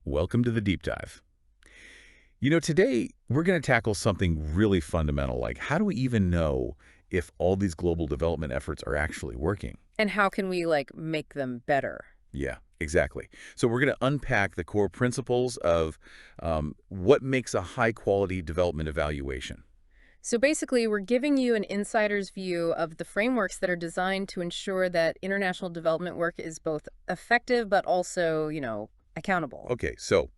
Welcome to the deep dive. Today we're going to tackle something really fundamental, like how do we even know if all these global development efforts are actually working? And how can we, make them better? Yeah, exactly. So we're going to unpack the core principles of what makes a high-quality development evaluation. So basically, we're giving you an insider's view of the frameworks that are designed to ensure that international development work is both effective but also, accountable. Okay, so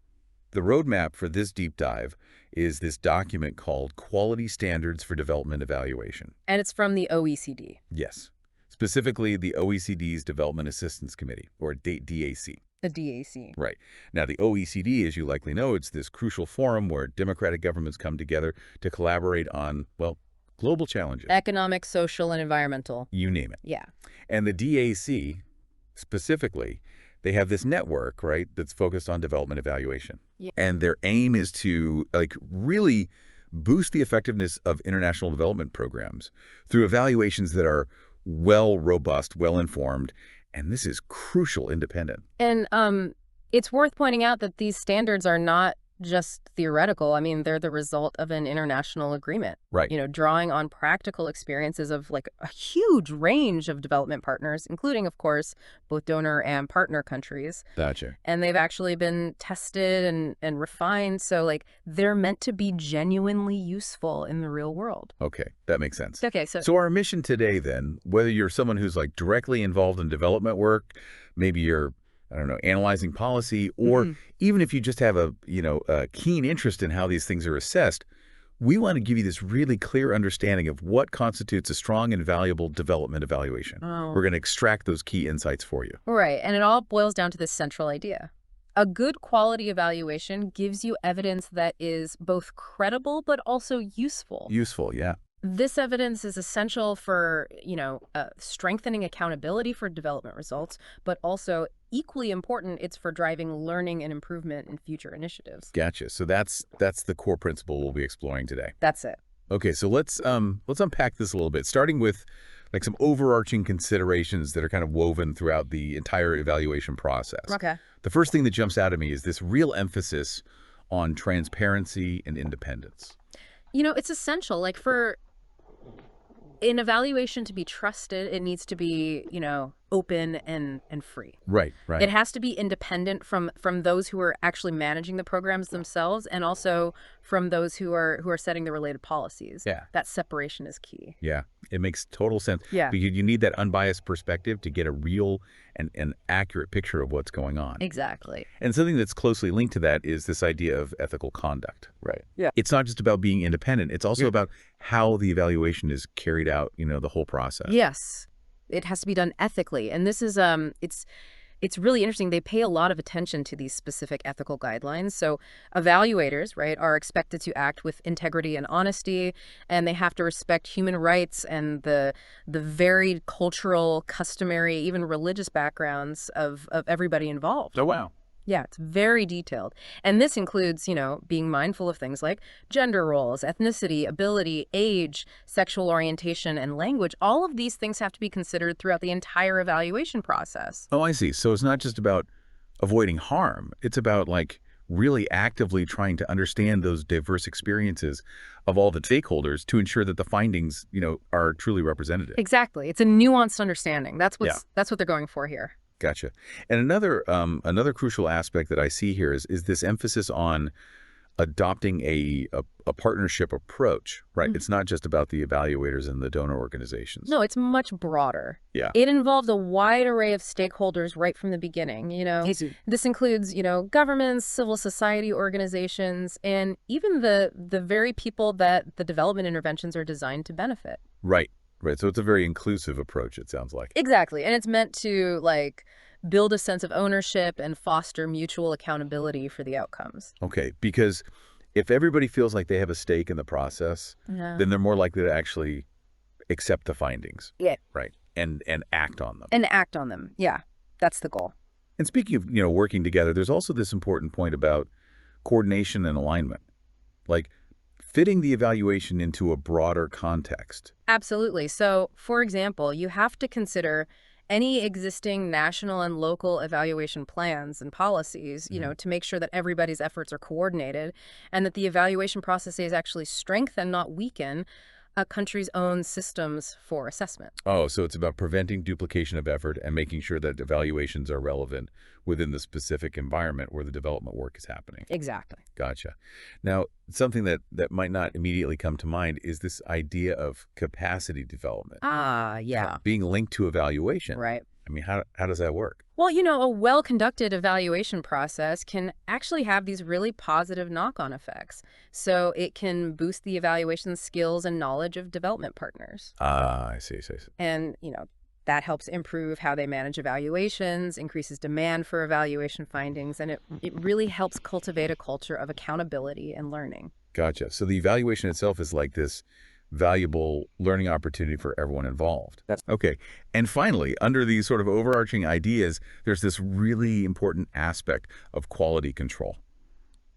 the roadmap for this deep dive is this document called Quality Standards for Development Evaluation. And it's from the OECD. Yes, specifically the OECD's Development Assistance Committee, or DAC. The DAC. Right. Now, the OECD, as you likely know, it's this crucial forum where democratic governments come together to collaborate on, well, global challenges. Economic, social, and environmental. You name it. Yeah. And the DAC, specifically, they have this network, right, that's focused on development evaluation. Yeah. And their aim is to, really boost the effectiveness of international development programs through evaluations that are well robust, well-informed, and this is crucial independent. And it's worth pointing out that these standards are not just theoretical. I mean, they're the result of an international agreement. Right. Drawing on practical experiences of a huge range of development partners, including, of course, both donor and partner countries. Gotcha. And they've actually been tested and refined. So, they're meant to be genuinely useful in the real world. Okay, that makes sense. Okay, So our mission today, then, whether you're someone who's directly involved in development work, maybe you're, I don't know, analyzing policy, or even if you just have a keen interest in how these things are assessed, we want to give you this really clear understanding of what constitutes a strong and valuable development evaluation. Oh. We're going to extract those key insights for you. Right. And it all boils down to this central idea. A good quality evaluation gives you evidence that is both credible but also useful. Useful, yeah. This evidence is essential for, strengthening accountability for development results, but also equally important, it's for driving learning and improvement in future initiatives. Gotcha. So that's the core principle we'll be exploring today. That's it. Okay, so let's unpack this a little bit, starting with some overarching considerations that are kind of woven throughout the entire evaluation process. Okay. The first thing that jumps out at me is this real emphasis on transparency and independence. It's essential. For an evaluation to be trusted, it needs to be, open and free. Right, right. It has to be independent from those who are actually managing the programs themselves, and also from those who are setting the related policies. Yeah. That separation is key. Yeah, it makes total sense. Yeah. Because you need that unbiased perspective to get a real and accurate picture of what's going on. Exactly. And something that's closely linked to that is this idea of ethical conduct. Right. Yeah. It's not just about being independent. It's also about how the evaluation is carried out, the whole process. Yes. It has to be done ethically. And this is it's really interesting. They pay a lot of attention to these specific ethical guidelines. So evaluators, right, are expected to act with integrity and honesty, and they have to respect human rights and the varied cultural, customary, even religious backgrounds of everybody involved. Oh, wow. Yeah, it's very detailed. And this includes, being mindful of things like gender roles, ethnicity, ability, age, sexual orientation, and language. All of these things have to be considered throughout the entire evaluation process. Oh, I see. So it's not just about avoiding harm. It's about really actively trying to understand those diverse experiences of all the stakeholders to ensure that the findings, are truly representative. Exactly. It's a nuanced understanding. That's what they're going for here. Gotcha. And another crucial aspect that I see here is this emphasis on adopting a partnership approach, right? It's not just about the evaluators and the donor organizations. No, it's much broader. Yeah. It involves a wide array of stakeholders right from the beginning, This includes, governments, civil society organizations, and even the very people that the development interventions are designed to benefit. Right. Right. So it's a very inclusive approach, it sounds like. Exactly. And it's meant to, build a sense of ownership and foster mutual accountability for the outcomes. Okay. Because if everybody feels like they have a stake in the process, then they're more likely to actually accept the findings. Yeah. Right. And act on them. And act on them. Yeah. That's the goal. And speaking of, working together, there's also this important point about coordination and alignment. Fitting the evaluation into a broader context. Absolutely. So, for example, you have to consider any existing national and local evaluation plans and policies, to make sure that everybody's efforts are coordinated and that the evaluation processes actually strengthen, not weaken, a country's own systems for assessment. Oh, so it's about preventing duplication of effort and making sure that evaluations are relevant within the specific environment where the development work is happening. Exactly. Gotcha. Now, something that might not immediately come to mind is this idea of capacity development Ah, yeah. being linked to evaluation. Right. I mean, how does that work? Well, a well-conducted evaluation process can actually have these really positive knock-on effects. So it can boost the evaluation skills and knowledge of development partners. Ah, I see, I see. And, that helps improve how they manage evaluations, increases demand for evaluation findings, and it really helps cultivate a culture of accountability and learning. Gotcha. So the evaluation itself is like this valuable learning opportunity for everyone involved. That's okay. And finally, under these sort of overarching ideas, there's this really important aspect of quality control.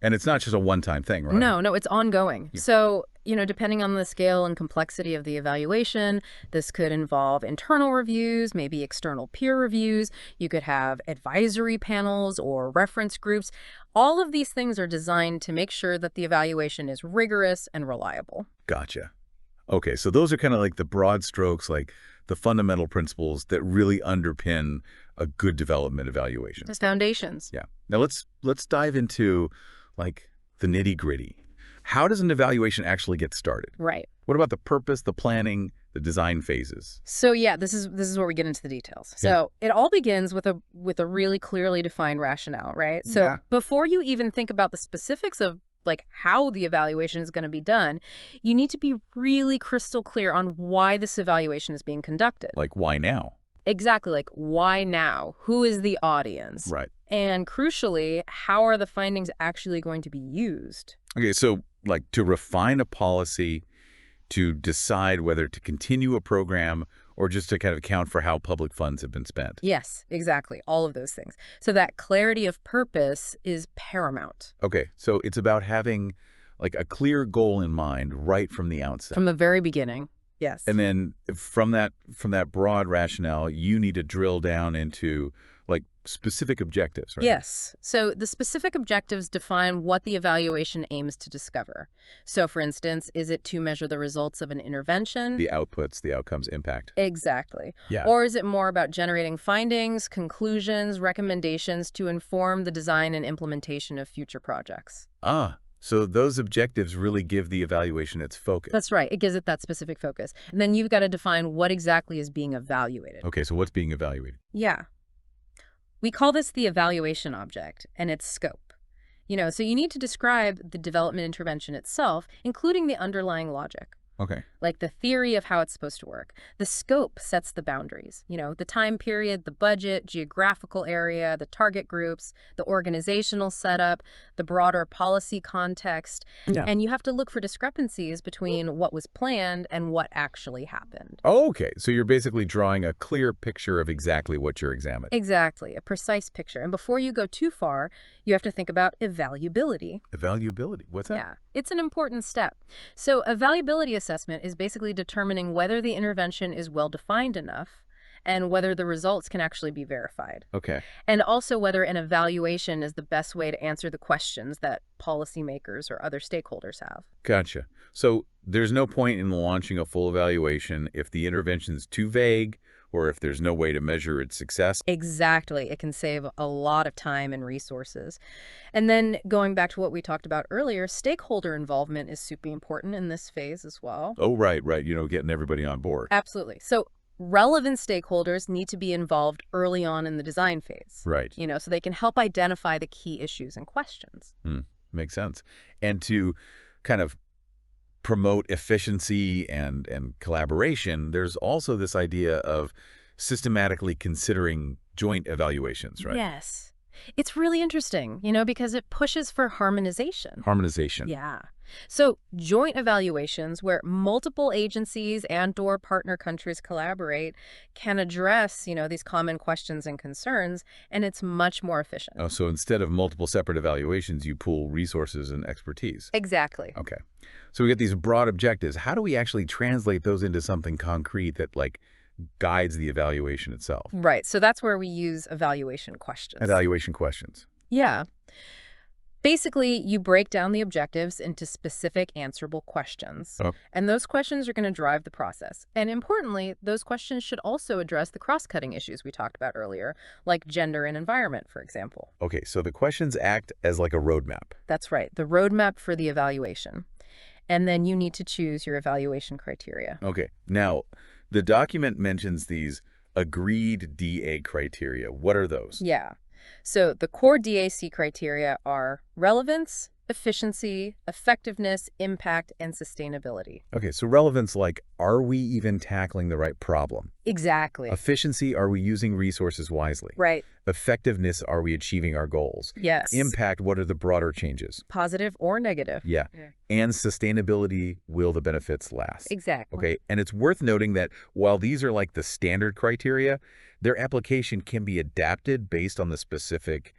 And it's not just a one-time thing, right? No, it's ongoing. Yeah. So, depending on the scale and complexity of the evaluation, this could involve internal reviews, maybe external peer reviews. You could have advisory panels or reference groups. All of these things are designed to make sure that the evaluation is rigorous and reliable. Gotcha. Okay, so those are kind of like the broad strokes, like the fundamental principles that really underpin a good development evaluation. Just foundations. Yeah. Now let's dive into like the nitty-gritty. How does an evaluation actually get started? Right. What about the purpose, the planning, the design phases? So yeah, this is where we get into the details. So it all begins with a really clearly defined rationale, right? So before you even think about the specifics of like how the evaluation is going to be done, you need to be really crystal clear on why this evaluation is being conducted. Like, why now? Exactly. Like, why now? Who is the audience? Right. And crucially, how are the findings actually going to be used? Okay, so like to refine a policy, to decide whether to continue a program, or just to kind of account for how public funds have been spent. Yes, exactly. All of those things. So that clarity of purpose is paramount. Okay, so it's about having like a clear goal in mind right from the outset. From the very beginning. Yes. And then from that broad rationale, you need to drill down into like specific objectives, right? Yes. So the specific objectives define what the evaluation aims to discover. So for instance, is it to measure the results of an intervention? The outputs, the outcomes, impact. Exactly. Yeah. Or is it more about generating findings, conclusions, recommendations to inform the design and implementation of future projects? Ah, so those objectives really give the evaluation its focus. That's right. It gives it that specific focus. And then you've got to define what exactly is being evaluated. Okay, so what's being evaluated? Yeah. We call this the evaluation object and its scope. So you need to describe the development intervention itself, including the underlying logic. Okay. Like the theory of how it's supposed to work. The scope sets the boundaries, the time period, the budget, geographical area, the target groups, the organizational setup, the broader policy context. Yeah. And you have to look for discrepancies between what was planned and what actually happened. Oh, okay. So you're basically drawing a clear picture of exactly what you're examining. Exactly. A precise picture. And before you go too far, you have to think about evaluability. Evaluability. What's that? Yeah, it's an important step. So evaluability assessment is basically determining whether the intervention is well-defined enough and whether the results can actually be verified. Okay. And also whether an evaluation is the best way to answer the questions that policymakers or other stakeholders have. Gotcha. So there's no point in launching a full evaluation if the intervention's too vague or if there's no way to measure its success. Exactly. It can save a lot of time and resources. And then going back to what we talked about earlier, stakeholder involvement is super important in this phase as well. Oh, right. Getting everybody on board. Absolutely. So relevant stakeholders need to be involved early on in the design phase. Right. So they can help identify the key issues and questions. Makes sense. And to kind of promote efficiency and collaboration, there's also this idea of systematically considering joint evaluations, right? Yes. It's really interesting, because it pushes for harmonization. Harmonization. Yeah. So joint evaluations where multiple agencies and/or partner countries collaborate can address, these common questions and concerns, and it's much more efficient. Oh, so instead of multiple separate evaluations, you pool resources and expertise. Exactly. Okay. So we get these broad objectives. How do we actually translate those into something concrete that guides the evaluation itself. Right. So that's where we use evaluation questions. Evaluation questions. Yeah. Basically, you break down the objectives into specific answerable questions. Oh, And those questions are going to drive the process. And importantly, those questions should also address the cross-cutting issues we talked about earlier, like gender and environment, for example. okay, so the questions act as like a roadmap. That's right, the roadmap for the evaluation. And then you need to choose your evaluation criteria. Okay, now the document mentions these agreed DA criteria. What are those? Yeah. So the core DAC criteria are relevance, efficiency, effectiveness, impact, and sustainability. Okay, so relevance, like, are we even tackling the right problem? Exactly. Efficiency, are we using resources wisely? Right. Effectiveness, are we achieving our goals? Yes. Impact, what are the broader changes? Positive or negative. Yeah. And sustainability, will the benefits last? Exactly. Okay, and it's worth noting that while these are like the standard criteria, their application can be adapted based on the specific,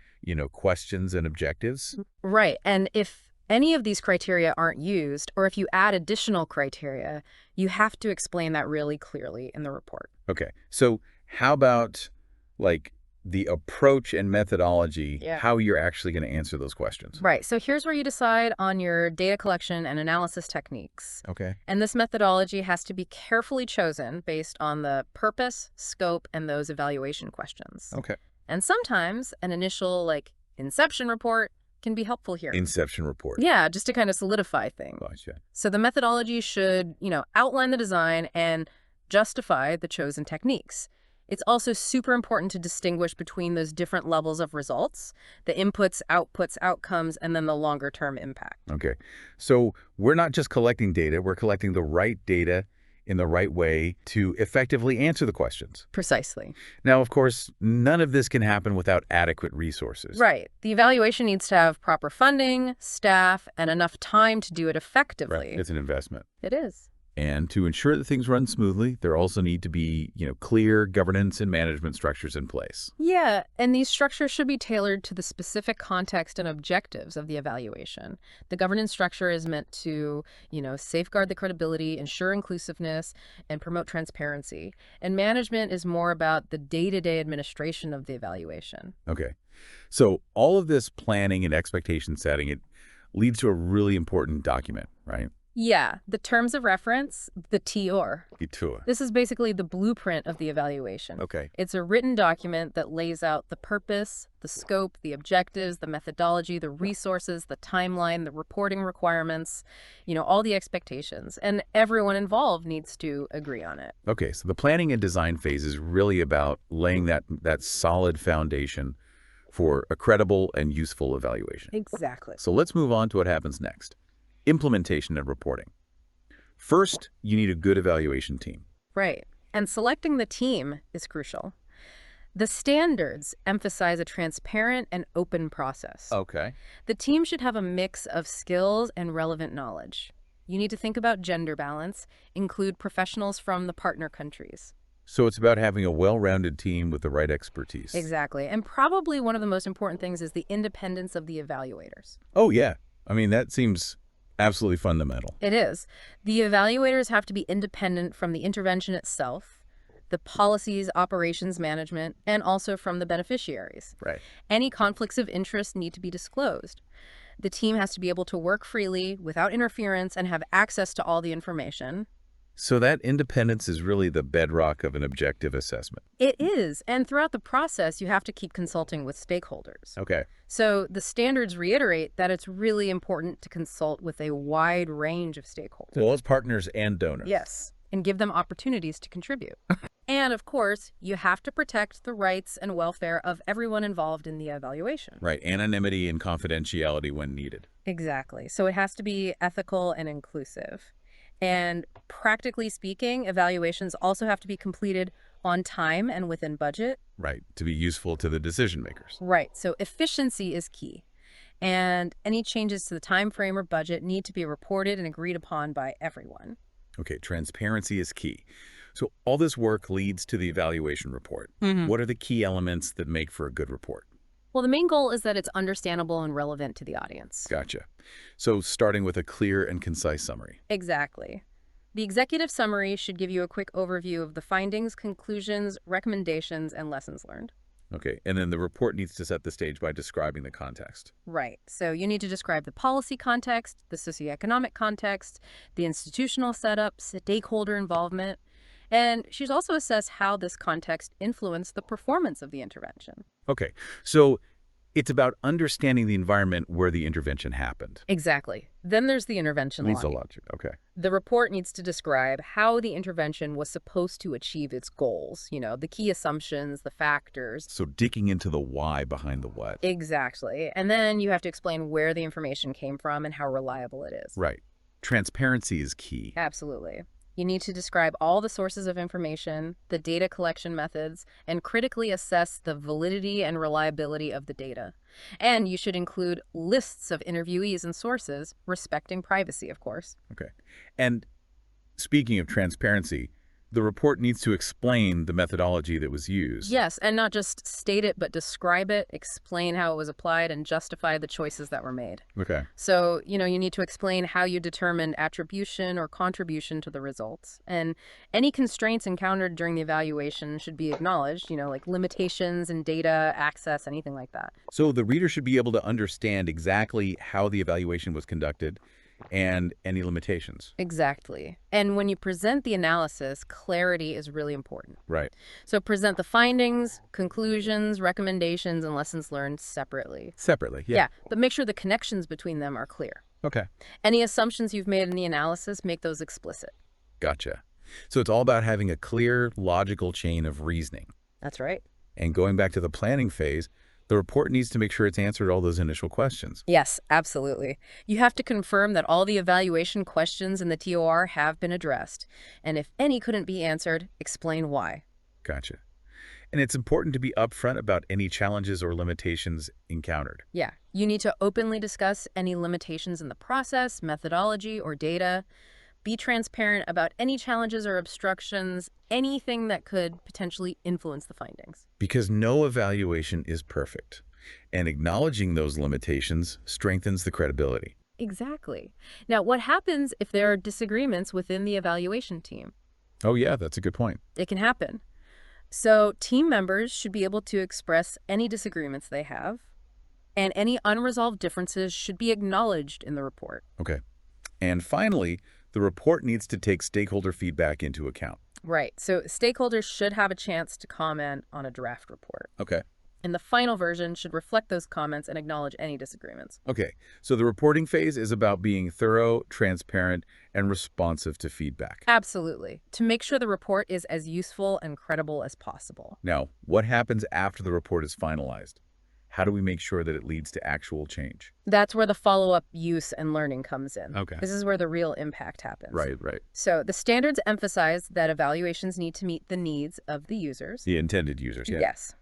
questions and objectives. Right. And if any of these criteria aren't used, or if you add additional criteria, you have to explain that really clearly in the report. Okay, so how about like the approach and methodology, Yeah. how you're actually going to answer those questions? Right. So here's where you decide on your data collection and analysis techniques. Okay. And this methodology has to be carefully chosen based on the purpose, scope, and those evaluation questions. Okay. And sometimes an initial, inception report can be helpful here. Inception report. Yeah, just to kind of solidify things. Gotcha. So the methodology should, outline the design and justify the chosen techniques. It's also super important to distinguish between those different levels of results, the inputs, outputs, outcomes, and then the longer-term impact. Okay. So we're not just collecting data, we're collecting the right data in the right way to effectively answer the questions. Precisely. Now, of course, none of this can happen without adequate resources. Right. The evaluation needs to have proper funding, staff, and enough time to do it effectively. Right. It's an investment. It is. And to ensure that things run smoothly, there also need to be, clear governance and management structures in place. Yeah, and these structures should be tailored to the specific context and objectives of the evaluation. The governance structure is meant to, safeguard the credibility, ensure inclusiveness, and promote transparency. And management is more about the day-to-day administration of the evaluation. Okay. So all of this planning and expectation setting, it leads to a really important document, right? Yeah, the terms of reference, the TOR. Tour. This is basically the blueprint of the evaluation. Okay. It's a written document that lays out the purpose, the scope, the objectives, the methodology, the resources, the timeline, the reporting requirements, all the expectations. And everyone involved needs to agree on it. Okay, so the planning and design phase is really about laying that solid foundation for a credible and useful evaluation. Exactly. So let's move on to what happens next. Implementation and reporting. First, you need a good evaluation team. Right. And selecting the team is crucial. The standards emphasize a transparent and open process. Okay. The team should have a mix of skills and relevant knowledge. You need to think about gender balance, include professionals from the partner countries. So it's about having a well-rounded team with the right expertise. Exactly. And probably one of the most important things is the independence of the evaluators. Oh, yeah. I mean, that seems absolutely fundamental. It is. The evaluators have to be independent from the intervention itself, the policies, operations management, and also from the beneficiaries. Right. Any conflicts of interest need to be disclosed. The team has to be able to work freely without interference and have access to all the information. So that independence is really the bedrock of an objective assessment. It is. And throughout the process, you have to keep consulting with stakeholders. Okay. So the standards reiterate that it's really important to consult with a wide range of stakeholders. Well, as partners and donors. Yes, and give them opportunities to contribute. And of course, you have to protect the rights and welfare of everyone involved in the evaluation. Right. Anonymity and confidentiality when needed. Exactly. So it has to be ethical and inclusive. And practically speaking, evaluations also have to be completed on time and within budget. Right. To be useful to the decision makers. Right. So efficiency is key. And any changes to the time frame or budget need to be reported and agreed upon by everyone. Okay. Transparency is key. So all this work leads to the evaluation report. What are the key elements that make for a good report? Well, the main goal is that it's understandable and relevant to the audience. Gotcha. So starting with a clear and concise summary. Exactly. The executive summary should give you a quick overview of the findings, conclusions, recommendations, and lessons learned. Okay, and then the report needs to set the stage by describing the context. Right. So you need to describe the policy context, the socioeconomic context, the institutional setup, stakeholder involvement, and she's also assess how this context influenced the performance of the intervention. Okay, so it's about understanding the environment where the intervention happened. Exactly. Then there's the intervention Needs a line. logic. Okay. The report needs to describe how the intervention was supposed to achieve its goals, the key assumptions, the factors. So digging into the why behind the what. Exactly. And then you have to explain where the information came from and how reliable it is. Right. Transparency is key. Absolutely. You need to describe all the sources of information, the data collection methods, and critically assess the validity and reliability of the data. And you should include lists of interviewees and sources, respecting privacy, of course. Okay. And speaking of transparency, the report needs to explain the methodology that was used. Yes, and not just state it, but describe it, explain how it was applied, and justify the choices that were made. Okay. So, you need to explain how you determined attribution or contribution to the results. And any constraints encountered during the evaluation should be acknowledged, like limitations in data, access, anything like that. So the reader should be able to understand exactly how the evaluation was conducted and any limitations. Exactly. And when you present the analysis, clarity is really important. Right. So present the findings, conclusions, recommendations, and lessons learned separately. Separately, yeah. Yeah, but make sure the connections between them are clear. Okay. Any assumptions you've made in the analysis, make those explicit. Gotcha. So it's all about having a clear, logical chain of reasoning. That's right. And going back to the planning phase, the report needs to make sure it's answered all those initial questions. Yes, absolutely. You have to confirm that all the evaluation questions in the TOR have been addressed. And if any couldn't be answered, explain why. Gotcha. And it's important to be upfront about any challenges or limitations encountered. Yeah, you need to openly discuss any limitations in the process, methodology, or data. Be transparent about any challenges or obstructions, anything that could potentially influence the findings. Because no evaluation is perfect, and acknowledging those limitations strengthens the credibility. Exactly. Now, what happens if there are disagreements within the evaluation team? Oh yeah, that's a good point. It can happen. So team members should be able to express any disagreements they have, and any unresolved differences should be acknowledged in the report. Okay. And finally, the report needs to take stakeholder feedback into account. Right. So stakeholders should have a chance to comment on a draft report. Okay. And the final version should reflect those comments and acknowledge any disagreements. Okay. So the reporting phase is about being thorough, transparent, and responsive to feedback. Absolutely. To make sure the report is as useful and credible as possible. Now, what happens after the report is finalized? How do we make sure that it leads to actual change? That's where the follow-up use and learning comes in. Okay. This is where the real impact happens. Right. So the standards emphasize that evaluations need to meet the needs of the users. The intended users, yeah. Yes.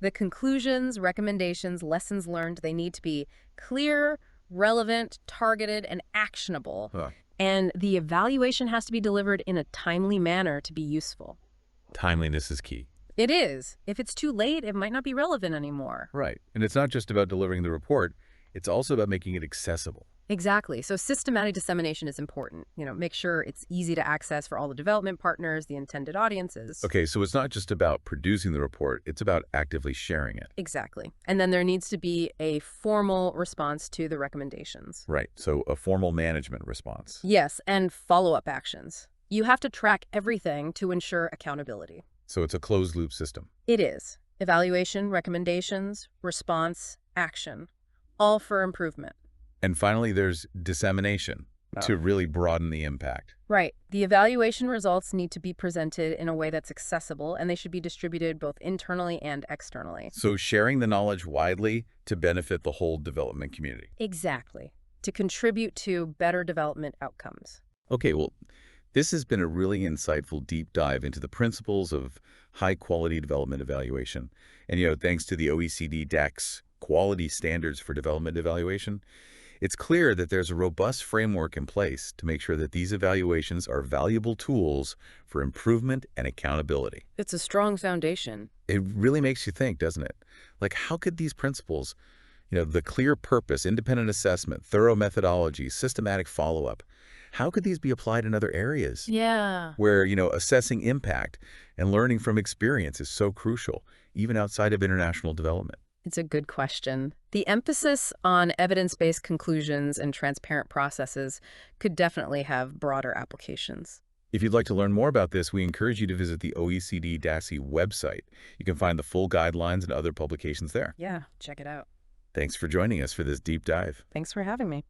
The conclusions, recommendations, lessons learned, they need to be clear, relevant, targeted, and actionable. And the evaluation has to be delivered in a timely manner to be useful. Timeliness is key. It is. If it's too late, it might not be relevant anymore. Right. And it's not just about delivering the report, it's also about making it accessible. Exactly. So systematic dissemination is important. Make sure it's easy to access for all the development partners, the intended audiences. Okay, so it's not just about producing the report, it's about actively sharing it. Exactly. And then there needs to be a formal response to the recommendations. Right, so a formal management response. Yes, and follow-up actions. You have to track everything to ensure accountability. So it's a closed-loop system. It is. Evaluation, recommendations, response, action, all for improvement. And finally, there's dissemination to really broaden the impact. Right. The evaluation results need to be presented in a way that's accessible, and they should be distributed both internally and externally. So sharing the knowledge widely to benefit the whole development community. Exactly. To contribute to better development outcomes. Okay, well, this has been a really insightful deep dive into the principles of high-quality development evaluation. And, thanks to the OECD DAC's quality standards for development evaluation, it's clear that there's a robust framework in place to make sure that these evaluations are valuable tools for improvement and accountability. It's a strong foundation. It really makes you think, doesn't it? Like, how could these principles, the clear purpose, independent assessment, thorough methodology, systematic follow-up, how could these be applied in other areas Yeah. where, assessing impact and learning from experience is so crucial, even outside of international development? It's a good question. The emphasis on evidence-based conclusions and transparent processes could definitely have broader applications. If you'd like to learn more about this, we encourage you to visit the OECD DAC website. You can find the full guidelines and other publications there. Yeah, check it out. Thanks for joining us for this deep dive. Thanks for having me.